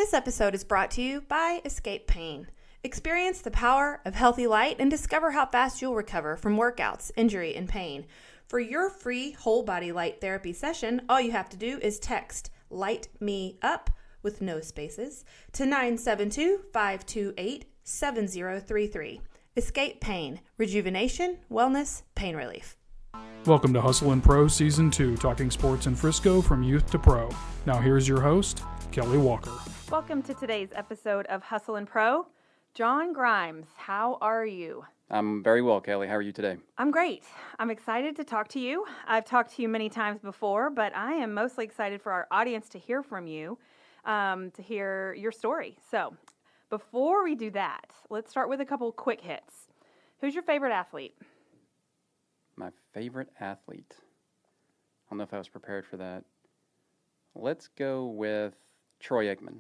This episode is brought to you by Escape Pain. Experience the power of healthy light and discover how fast you'll recover from workouts, injury, and pain. For your free whole body light therapy session, all you have to do is text "Light Me Up" with no spaces to 972-528-7033. Escape Pain, rejuvenation, wellness, pain relief. Welcome to Hustle and Pro Season 2, talking sports in Frisco from youth to pro. Now here's your host, Kelly Walker. Welcome to today's episode of Hustle and Pro. John Grimes, how are you? I'm very well, Kelly. How are you today? I'm great. I'm excited to talk to you. I've talked to you many times before, but I am mostly excited for our audience to hear from you, to hear your story. So before we do that, let's start with a couple quick hits. Who's your favorite athlete? My favorite athlete. I don't know if I was prepared for that. Let's go with Troy Aikman.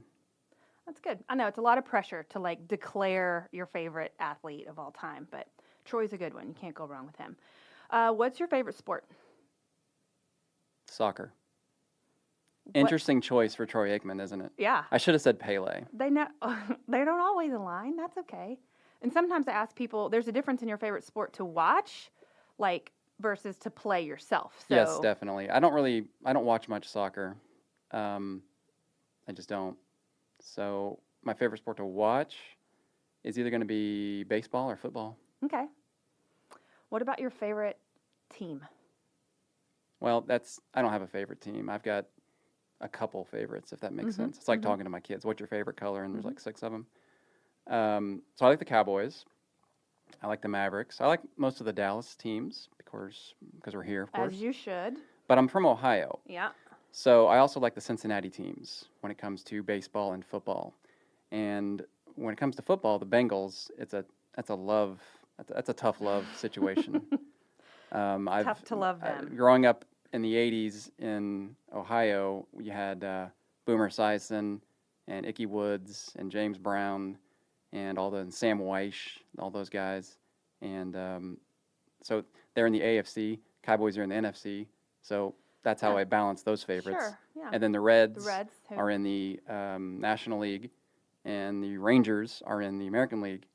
That's good. I know it's a lot of pressure to declare your favorite athlete of all time, but Troy's a good one. You can't go wrong with him. What's your favorite sport? Soccer. Interesting choice for Troy Aikman, isn't it? Yeah. I should have said Pele. They don't always align. That's okay. And sometimes I ask people, there's a difference in your favorite sport to watch, versus to play yourself. So. Yes, definitely. I don't watch much soccer. I just don't. So my favorite sport to watch is either going to be baseball or football. Okay. What about your favorite team? Well, I don't have a favorite team. I've got a couple favorites, if that makes sense. It's like talking to my kids. What's your favorite color? And there's like 6 of them. So I like the Cowboys. I like the Mavericks. I like most of the Dallas teams because we're here, of course. As you should. But I'm from Ohio. Yeah. So I also like the Cincinnati teams when it comes to baseball and football. And when it comes to football, the Bengals, that's a tough love situation. Tough to love them. Growing up in the 80s in Ohio, you had Boomer Esiason and Ickey Woods and James Brown and Sam Weish, all those guys. And so they're in the AFC. Cowboys are in the NFC. So that's how I balance those favorites. Sure, yeah. And then the Reds who? are in the National League, and the Rangers are in the American League.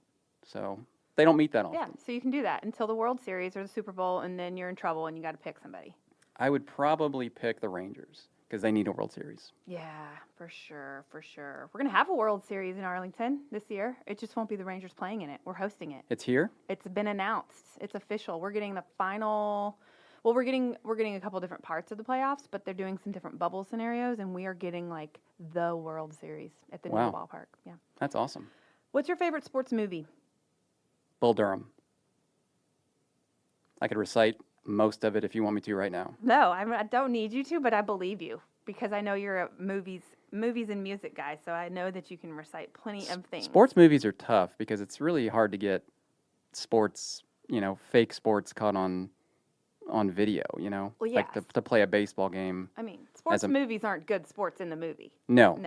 So they don't meet that often. Yeah, so you can do that until the World Series or the Super Bowl, and then you're in trouble and you got to pick somebody. I would probably pick the Rangers because they need a World Series. Yeah, for sure. We're going to have a World Series in Arlington this year. It just won't be the Rangers playing in it. We're hosting it. It's here? It's been announced. It's official. We're getting the final. Well, we're getting a couple different parts of the playoffs, but they're doing some different bubble scenarios, and we are getting the World Series at the new ballpark. Yeah, that's awesome. What's your favorite sports movie? Bull Durham. I could recite most of it if you want me to right now. No, I don't need you to, but I believe you because I know you're a movies and music guy, so I know that you can recite plenty of things. Sports movies are tough because it's really hard to get sports, fake sports caught on video, Well, yes. to play a baseball game. I mean, sports movies aren't good sports in the movie. No.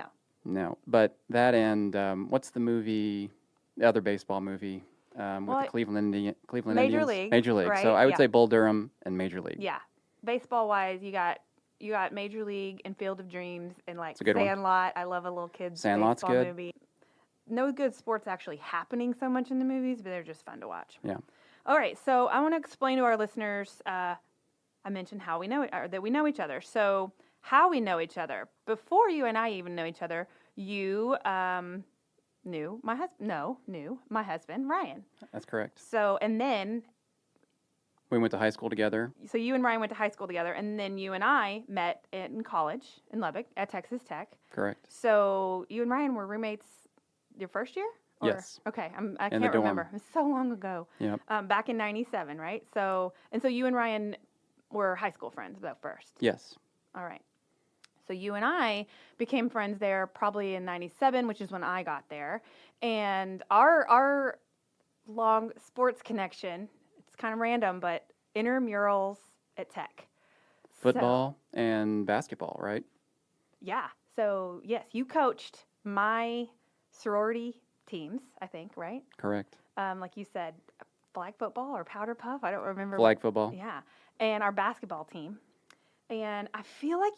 But that and what's the other baseball movie with the Cleveland Indians? Major League. Right? So I would say Bull Durham and Major League. Yeah. Baseball-wise, you got Major League and Field of Dreams and One. Sandlot. I love a little kid's Sandlot's baseball good. movie. No good sports actually happening so much in the movies, but they're just fun to watch. Yeah. All right, so I want to explain to our listeners, I mentioned how we know that we know each other. So how we know each other. Before you and I even know each other, you knew my husband, Ryan. That's correct. So, and then... We went to high school together. So you and Ryan went to high school together, and then you and I met in college in Lubbock at Texas Tech. Correct. So you and Ryan were roommates your first year? Yes. Okay, I can't remember. It was so long ago. Yep. Back in '97, right? So you and Ryan were high school friends though first. Yes. All right. So you and I became friends there probably in '97, which is when I got there, and our long sports connection. It's kind of random, but intramurals at Tech. Football and basketball, right? Yeah. So yes, you coached my sorority teams, I think, right? Correct. Like you said, flag football or powder puff. I don't remember. Flag football. Yeah. And our basketball team. And I feel like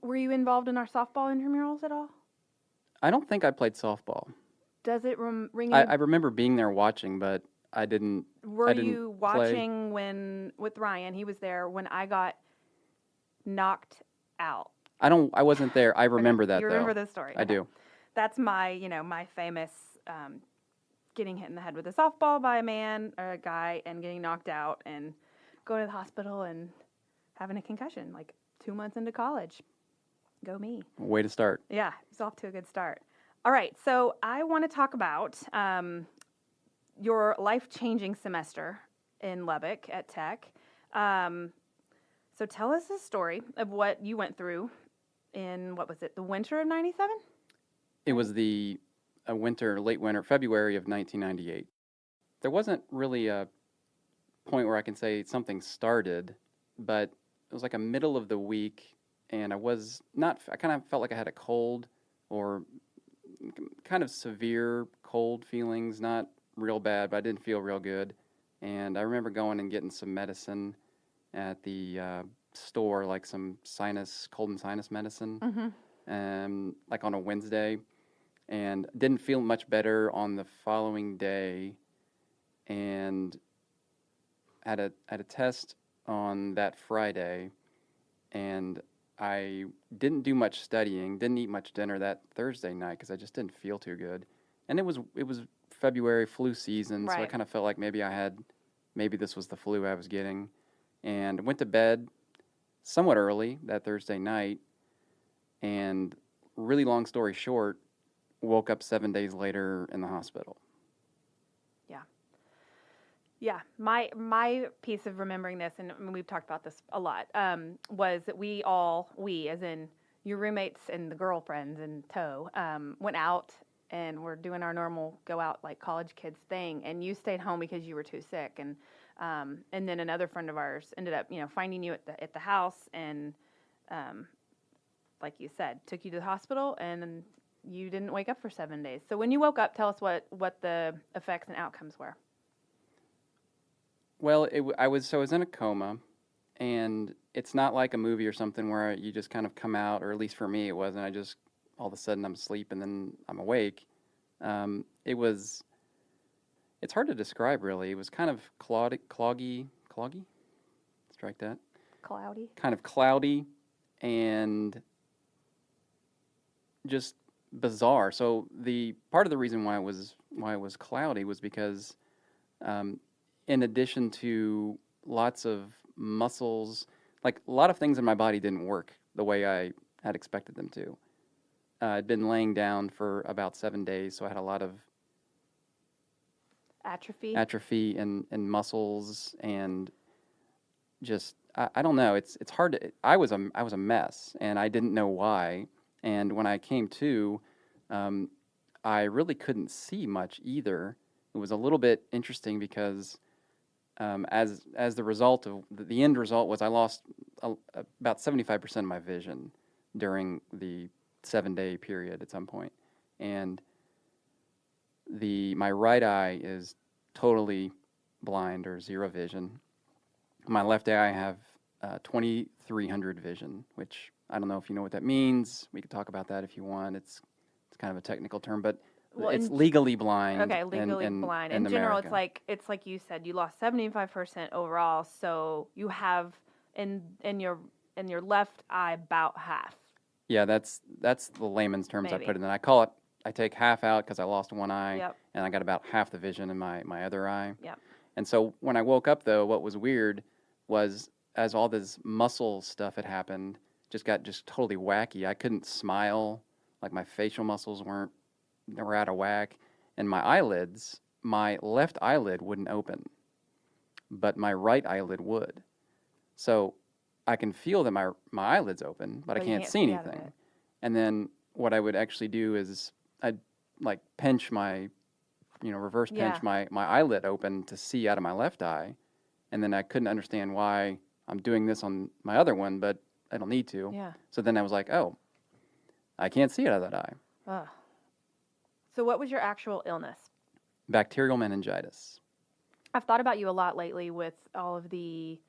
were you involved in our softball intramurals at all? I don't think I played softball. Does it ring you? I remember being there watching, but I didn't. Were I didn't you play. watching with Ryan? He was there when I got knocked out. I wasn't there. I remember that You though. remember this story? I do. That's my, my famous getting hit in the head with a softball by a guy, and getting knocked out and going to the hospital and having a concussion like 2 months into college. Go me. Way to start. Yeah, it's off to a good start. All right, so I want to talk about your life-changing semester in Lubbock at Tech. So tell us a story of what you went through in, what was it, the winter of 97? It was late winter, February of 1998. There wasn't really a point where I can say something started, but it was like a middle of the week, and I kind of felt like I had a cold, or kind of severe cold feelings, not real bad, but I didn't feel real good. And I remember going and getting some medicine at the store, like some cold and sinus medicine, like on a Wednesday, and didn't feel much better on the following day, and had a test on that Friday, and I didn't do much studying, didn't eat much dinner that Thursday night because I just didn't feel too good, and it was February, flu season, so I kind of felt like maybe this was the flu I was getting, and went to bed somewhat early that Thursday night, and really long story short, woke up 7 days later in the hospital. Yeah, my piece of remembering this, and we've talked about this a lot, was that we as in your roommates and the girlfriends in tow, went out and were doing our normal go out like college kids thing, and you stayed home because you were too sick, and then another friend of ours ended up finding you at the house, and like you said, took you to the hospital, and you didn't wake up for 7 days. So when you woke up, tell us what the effects and outcomes were. Well, I was in a coma, and it's not like a movie or something where you just kind of come out, or at least for me it wasn't. I just, all of a sudden I'm asleep and then I'm awake. It's hard to describe really. It was kind of cloggy, strike that. Cloudy. Kind of cloudy and just bizarre. So the part of the reason why it was cloudy was because in addition to lots of muscles, like a lot of things in my body didn't work the way I had expected them to. I'd been laying down for about 7 days, so I had a lot of atrophy in muscles, and just I don't know. It's hard to. I was a mess, and I didn't know why. And when I came to, I really couldn't see much either. It was a little bit interesting because as the result of the end result was I lost about 75% of my vision during the 7-day period at some point, and my right eye is totally blind or zero vision. My left eye I have 2300 vision, which I don't know if you know what that means. We could talk about that if you want. It's kind of a technical term, but it's legally blind. Okay, legally blind. In general, America. it's like you said, you lost 75% overall, so you have in your left eye about half. Yeah, that's the layman's terms. Maybe. I put it in. I call it. I take half out because I lost one eye, Yep. and I got about half the vision in my other eye. Yep. And so when I woke up, though, what was weird was as all this muscle stuff had happened, got totally wacky. I couldn't smile, like my facial muscles were out of whack, and my left eyelid wouldn't open, but my right eyelid would. So I can feel that my eyelid's open, but I can't see anything. And then what I would actually do is I'd like pinch reverse pinch my eyelid open to see out of my left eye, and then I couldn't understand why I'm doing this on my other one, but I don't need to. Yeah. So then I was like, oh, I can't see out of that eye. Ugh. So what was your actual illness? Bacterial meningitis. I've thought about you a lot lately with all of the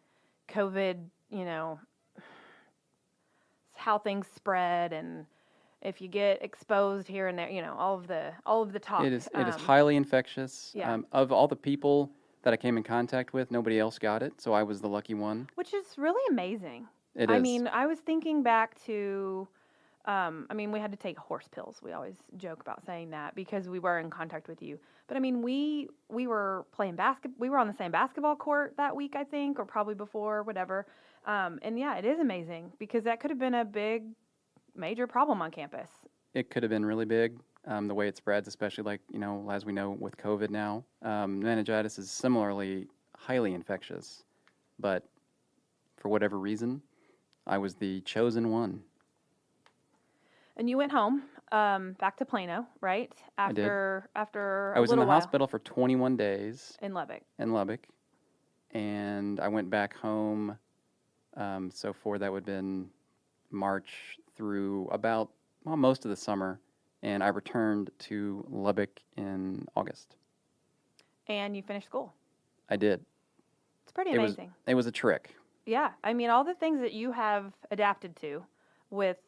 COVID, how things spread, and if you get exposed here and there, all of the talk. It is highly infectious. Yeah. Of all the people that I came in contact with, nobody else got it, so I was the lucky one. Which is really amazing. It I is. mean, I was thinking back to, we had to take horse pills. We always joke about saying that because we were in contact with you. But I mean, we were playing basketball. We were on the same basketball court that week, I think, or probably before, whatever. And yeah, it is amazing because that could have been a big, major problem on campus. It could have been really big, the way it spreads, especially as we know with COVID now. Meningitis is similarly highly infectious, but for whatever reason, I was the chosen one. And you went home, back to Plano, right? I did. After I was in the while. hospital for 21 days. In Lubbock. And I went back home. So that would have been March through about most of the summer, and I returned to Lubbock in August. And you finished school. I did. It's pretty amazing. It was a trick. Yeah, I mean, all the things that you have adapted to with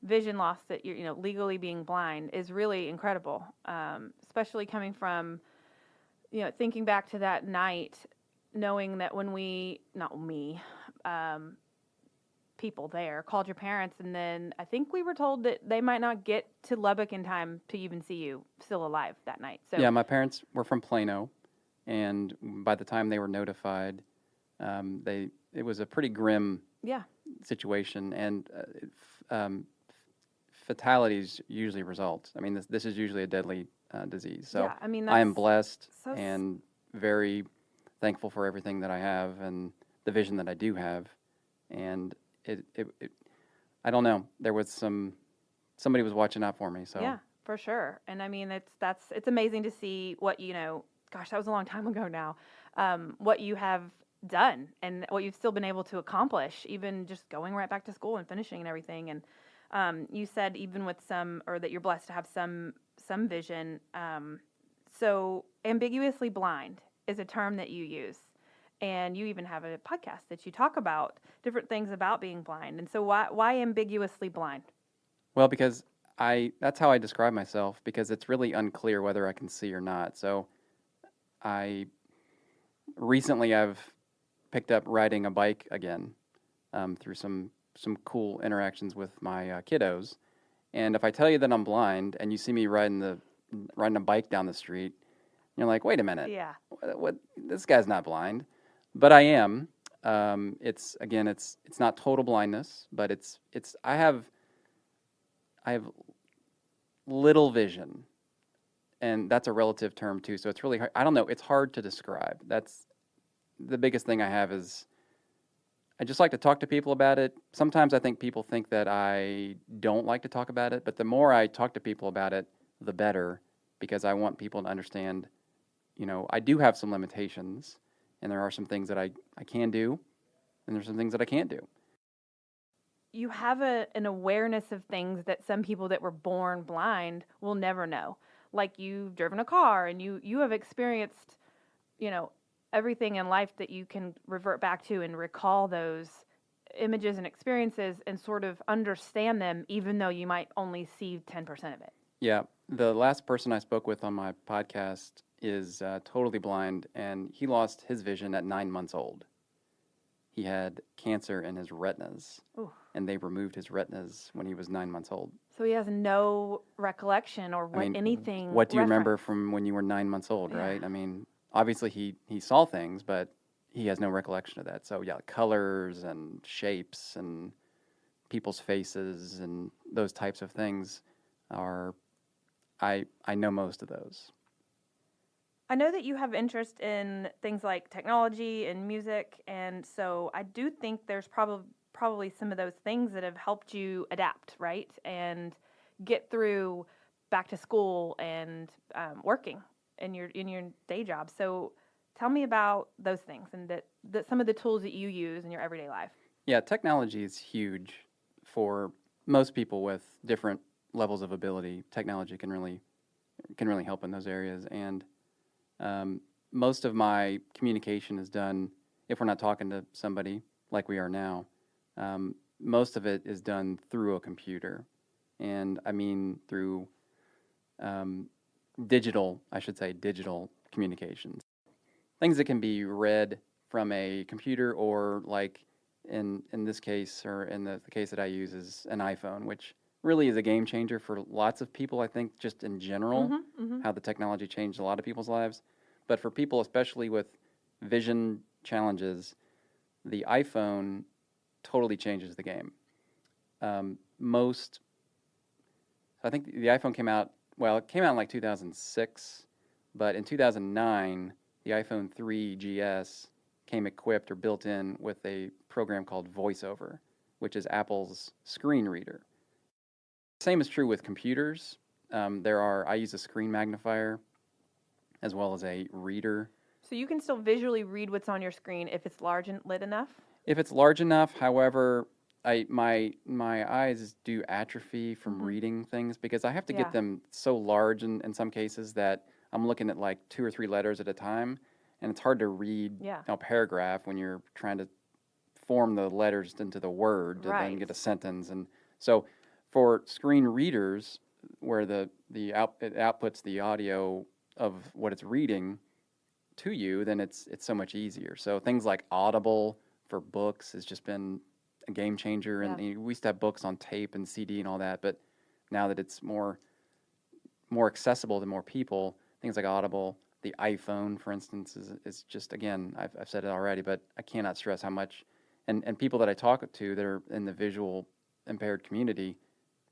vision loss, that you're legally being blind, is really incredible. Especially coming from, thinking back to that night, knowing that when people there called your parents, and then I think we were told that they might not get to Lubbock in time to even see you still alive that night. So yeah, my parents were from Plano, and by the time they were notified, it was a pretty grim situation, and fatalities usually result. I mean, this is usually a deadly disease. So I am blessed and very thankful for everything that I have and the vision that I do have, and it I don't know. There was somebody was watching out for me. So yeah, for sure. And I mean, it's amazing to see what gosh, that was a long time ago now. What you have done and what you've still been able to accomplish, even just going right back to school and finishing and everything. And you said even with that you're blessed to have some vision. So ambiguously blind is a term that you use. And you even have a podcast that you talk about different things about being blind. And so why ambiguously blind? Well, because that's how I describe myself, because it's really unclear whether I can see or not. So recently I've picked up riding a bike again, through some cool interactions with my kiddos. And if I tell you that I'm blind and you see me riding a bike down the street, you're like, wait a minute. Yeah. What? This guy's not blind. But I am. It's not total blindness, but I have little vision, and that's a relative term too. So it's really hard. I don't know. It's hard to describe. That's the biggest thing I have is I just like to talk to people about it. Sometimes I think people think that I don't like to talk about it, but the more I talk to people about it, the better, because I want people to understand, I do have some limitations. And there are some things that I can do, and there's some things that I can't do. You have an awareness of things that some people that were born blind will never know. Like you've driven a car, and you have experienced, everything in life that you can revert back to and recall those images and experiences and sort of understand them, even though you might only see 10% of it. Yeah. The last person I spoke with on my podcast is totally blind, and he lost his vision at 9 months old. He had cancer in his retinas. Ooh. And they removed his retinas when he was 9 months old. So he has no recollection or anything. What do you remember from when you were 9 months old, right? I mean, obviously he saw things, but he has no recollection of that. So yeah, colors and shapes and people's faces and those types of things are, I know most of those. I know that you have interest in things like technology and music, and so I do think there's probably some of those things that have helped you adapt, right, and get through back to school and working in your day job. So tell me about those things and that some of the tools that you use in your everyday life. Yeah, technology is huge for most people with different levels of ability. Technology can really help in those areas, and most of my communication is done, if we're not talking to somebody like we are now, most of it is done through a computer. And I mean through digital communications. Things that can be read from a computer, or like in this case, or in the case that I use, is an iPhone, which really is a game changer for lots of people, I think, just in general, how the technology changed a lot of people's lives. But for people, especially with vision challenges, the iPhone totally changes the game. I think the iPhone came out in like 2006, but in 2009, the iPhone 3 GS came equipped or built in with a program called VoiceOver, which is Apple's screen reader. Same is true with computers. I use a screen magnifier as well as a reader. So you can still visually read what's on your screen if it's large and lit enough? If it's large enough, however, my eyes do atrophy from reading things, because I have to get them so large in some cases that I'm looking at like 2 or 3 letters at a time, and it's hard to read a paragraph when you're trying to form the letters into the word to then get a sentence. And so for screen readers, where it outputs the audio of what it's reading to you, then it's so much easier. So things like Audible for books has just been a game changer. And we used to have books on tape and CD and all that, but now that it's more accessible to more people, things like Audible, the iPhone, for instance, is just, again, I've said it already, but I cannot stress how much, and people that I talk to that are in the visual impaired community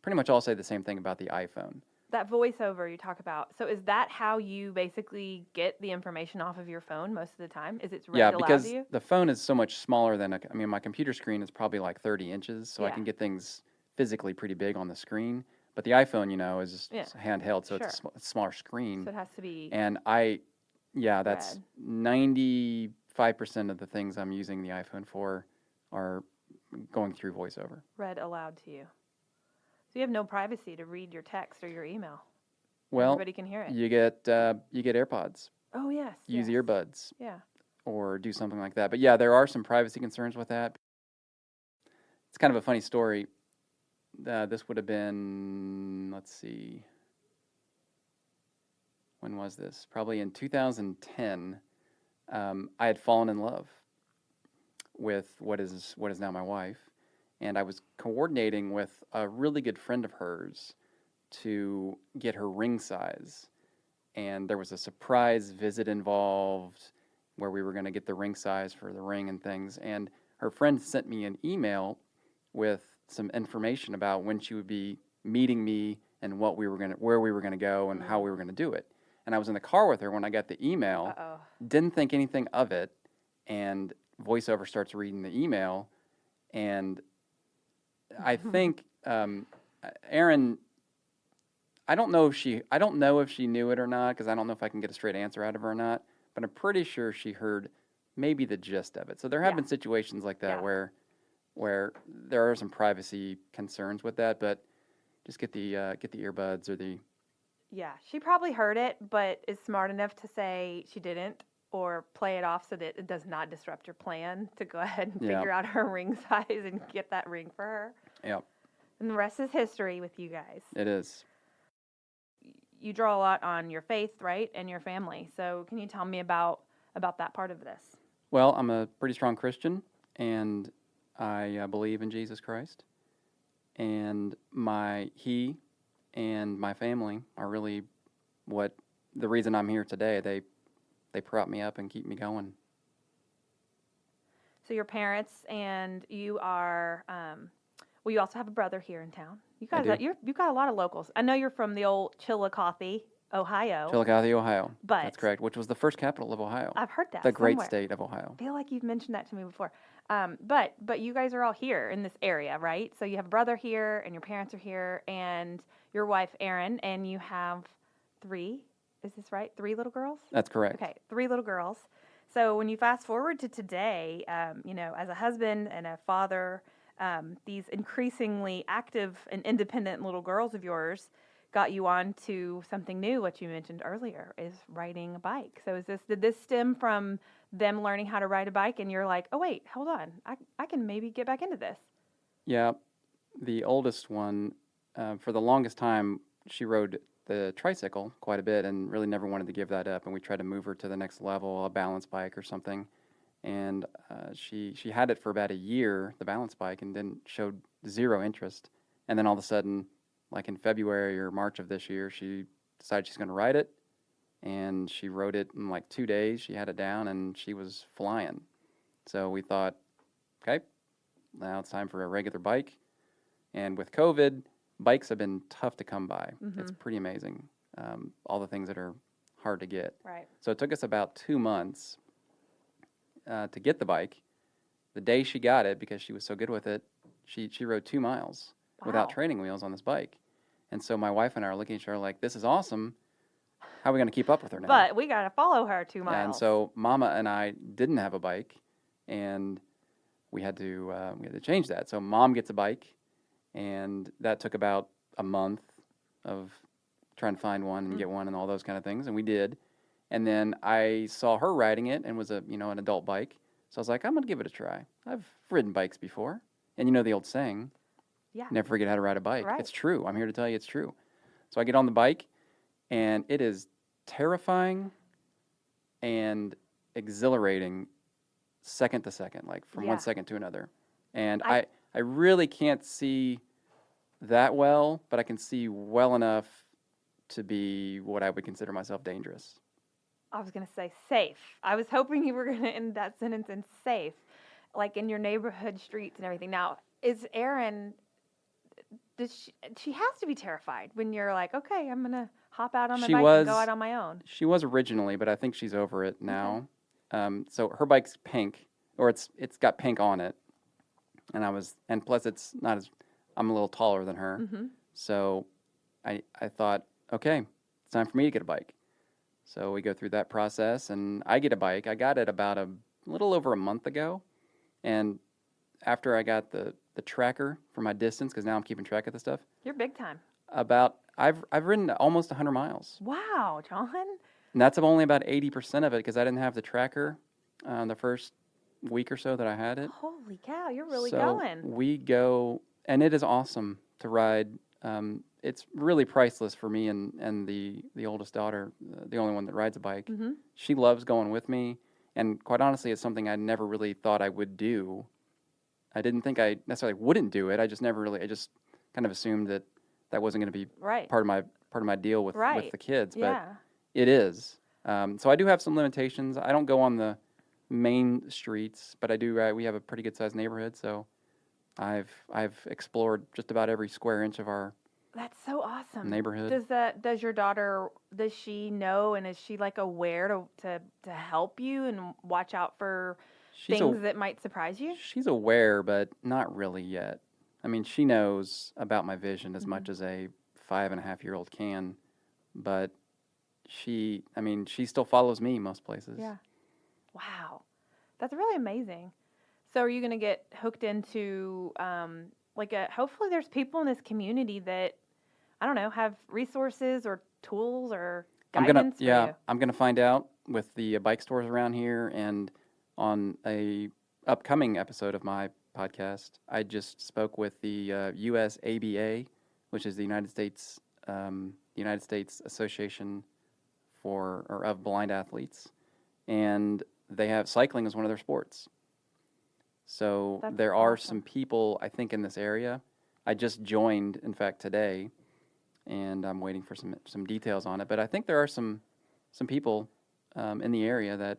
pretty much all say the same thing about the iPhone. That voiceover you talk about, so is that how you basically get the information off of your phone most of the time? Is it read aloud to you? Yeah, because the phone is so much smaller than my computer screen is probably like 30 inches, so I can get things physically pretty big on the screen. But the iPhone, is just handheld, so it's a smaller screen. So it has to be. And that's 95% of the things I'm using the iPhone for are going through VoiceOver. Read aloud to you. So you have no privacy to read your text or your email. Well, everybody can hear it. You get AirPods. Oh yes. Use earbuds. Yeah. Or do something like that. But yeah, there are some privacy concerns with that. It's kind of a funny story. This would have been, let's see, when was this? Probably in 2010. I had fallen in love with what is now my wife, and I was coordinating with a really good friend of hers to get her ring size. And there was a surprise visit involved where we were going to get the ring size for the ring and things. And her friend sent me an email with some information about when she would be meeting me and where we were going to go and how we were going to do it. And I was in the car with her when I got the email, didn't think anything of it, and VoiceOver starts reading the email, and I think Erin, I don't know if she knew it or not, because I don't know if I can get a straight answer out of her or not, but I'm pretty sure she heard maybe the gist of it. So there have been situations like that where there are some privacy concerns with that, but just get the earbuds or the. Yeah, she probably heard it, but is smart enough to say she didn't, or play it off so that it does not disrupt your plan to go ahead and figure out her ring size and get that ring for her. Yep. And the rest is history with you guys. It is. You draw a lot on your faith, right, and your family. So can you tell me about that part of this? Well, I'm a pretty strong Christian, and I believe in Jesus Christ. And he and my family are really the reason I'm here today. They prop me up and keep me going. So your parents and you are, you also have a brother here in town. You guys, you've got a lot of locals. I know you're from the old Chillicothe, Ohio. Chillicothe, Ohio. But that's correct, which was the first capital of Ohio. I've heard that. The great state of Ohio. I feel like you've mentioned that to me before. But you guys are all here in this area, right? So you have a brother here, and your parents are here, and your wife, Erin, and you have 3. Is this right? 3 little girls? That's correct. Okay, 3 little girls. So when you fast forward to today, as a husband and a father, these increasingly active and independent little girls of yours got you on to something new. What you mentioned earlier is riding a bike. So did this stem from them learning how to ride a bike, and you're like, oh wait, hold on, I can maybe get back into this? Yeah, the oldest one for the longest time, she rode the tricycle quite a bit and really never wanted to give that up. And we tried to move her to the next level, a balance bike or something. And she had it for about a year, the balance bike, and then showed zero interest. And then all of a sudden, like in February or March of this year, she decided she's going to ride it. And she rode it in like 2 days. She had it down and she was flying. So we thought, okay, now it's time for a regular bike. And with COVID, bikes have been tough to come by. Mm-hmm. It's pretty amazing, all the things that are hard to get. Right. So it took us about 2 months to get the bike. The day she got it, because she was so good with it, she rode 2 miles without Wow. training wheels on this bike. And so my wife and I are looking at each other like, this is awesome. How are we going to keep up with her now? But we got to follow her 2 miles. Yeah, and so Mama and I didn't have a bike, and we had to change that. So Mom gets a bike, and that took about a month of trying to find one and get one and all those kind of things, and we did. And then I saw her riding it, and was an adult bike. So I was like, I'm gonna give it a try. I've ridden bikes before, and you know the old saying, Yeah. never forget how to ride a bike. Right. It's true. I'm here to tell you it's true. So I get on the bike, and it is terrifying and exhilarating second to second, like from Yeah. 1 second to another. And I- I really can't see that well, but I can see well enough to be what I would consider myself dangerous. I was going to say safe. I was hoping you were going to end that sentence in safe, like in your neighborhood streets and everything. Now, is Erin, she has to be terrified when you're like, okay, I'm going to hop out on my She bike was- and go out on my own. She was originally, but I think she's over it now. So her bike's pink, or it's got pink on it, and plus it's not as, I'm a little taller than her, Mm-hmm. so I thought, okay, it's time for me to get a bike. So we go through that process, and I get a bike. I got it about a little over a month ago, and after I got the tracker for my distance, because now I'm keeping track of the stuff, You're big time. I've ridden almost 100 miles. Wow, John. And that's only about 80% of it, because I didn't have the tracker the first week or so that I had it. Holy cow, you're really So going. we go, and it is awesome to ride. It's really priceless for me and the oldest daughter, the only one that rides a bike. Mm-hmm. She loves going with me, and quite honestly, it's something I never really thought I would do. I didn't think I necessarily wouldn't do it. I just kind of assumed that wasn't going to be Right. part of my deal with Right. the kids. But Yeah. it is. So I do have some limitations. I don't go on the main streets, but I do. We have a pretty good sized neighborhood, so I've explored just about every square inch of our That's so awesome. neighborhood. Does your daughter, does she know, and is she like aware to help you and watch out for She's things that might surprise you? she's aware, but not really yet. I mean, she knows about my vision as Mm-hmm. much as a 5.5-year-old can, but she still follows me most places. Yeah. Wow. That's really amazing. So are you going to get hooked into hopefully there's people in this community that, I don't know, have resources or tools or guidance for you? I'm gonna find out with the bike stores around here, and on a upcoming episode of my podcast, I just spoke with the USABA, which is the United States Association of Blind Athletes, and they have cycling as one of their sports. So That's there are awesome. some people, I think, in this area. I just joined, in fact, today, and I'm waiting for some details on it. But I think there are some people in the area that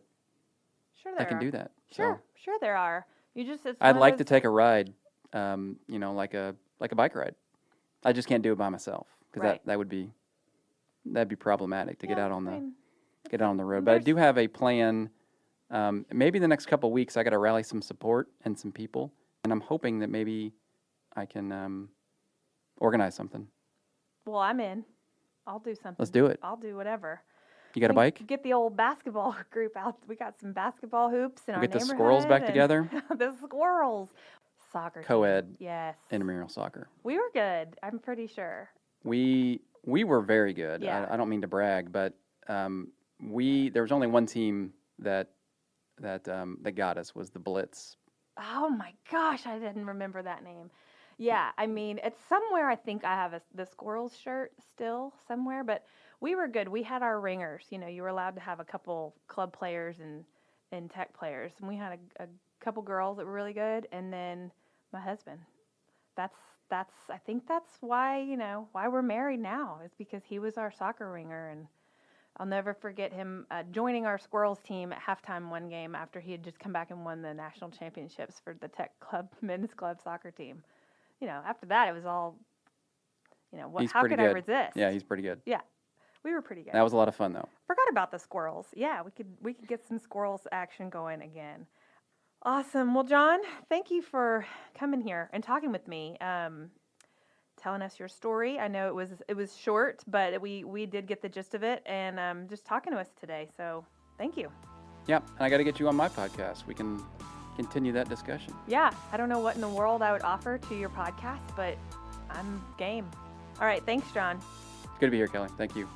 Sure there can are. do that. Sure there are. It's I'd one of like to those- take a ride, like a bike ride. I just can't do it by myself, because Right. that'd be problematic to get Yeah, out on I mean, get out on the road. But I do have a plan. Maybe the next couple of weeks, I got to rally some support and some people, and I'm hoping that maybe I can organize something. Well, I'm in. I'll do something. Let's do it. I'll do whatever. You got a We bike? Get the old basketball group out. We got some basketball hoops in We'll our get the neighborhood. squirrels back and- together. The squirrels. Soccer. team. Co-ed. Yes. Intramural soccer. We were good. I'm pretty sure. We were very good. Yeah. I don't mean to brag, but there was only one team that got us, was the Blitz. Oh my gosh, I didn't remember that name. Yeah, I mean, it's somewhere. I think I have the Squirrels shirt still somewhere, but we were good. We had our ringers. You were allowed to have a couple club players and tech players, and we had a couple girls that were really good, and then my husband. That's I think that's why why we're married now is because he was our soccer ringer, and I'll never forget him joining our Squirrels team at halftime one game after he had just come back and won the national championships for the tech club men's club soccer team. After that, it was all, He's how pretty could I good. resist? Yeah, he's pretty good. Yeah, we were pretty good. That was a lot of fun, though. Forgot about the squirrels. Yeah, we could get some squirrels action going again. Awesome. Well, John, thank you for coming here and talking with me, telling us your story. I know it was short, but we did get the gist of it, and just talking to us today. So thank you. Yeah, and I got to get you on my podcast. We can continue that discussion. Yeah, I don't know what in the world I would offer to your podcast, but I'm game. All right, thanks, John. Good to be here, Kelly. Thank you.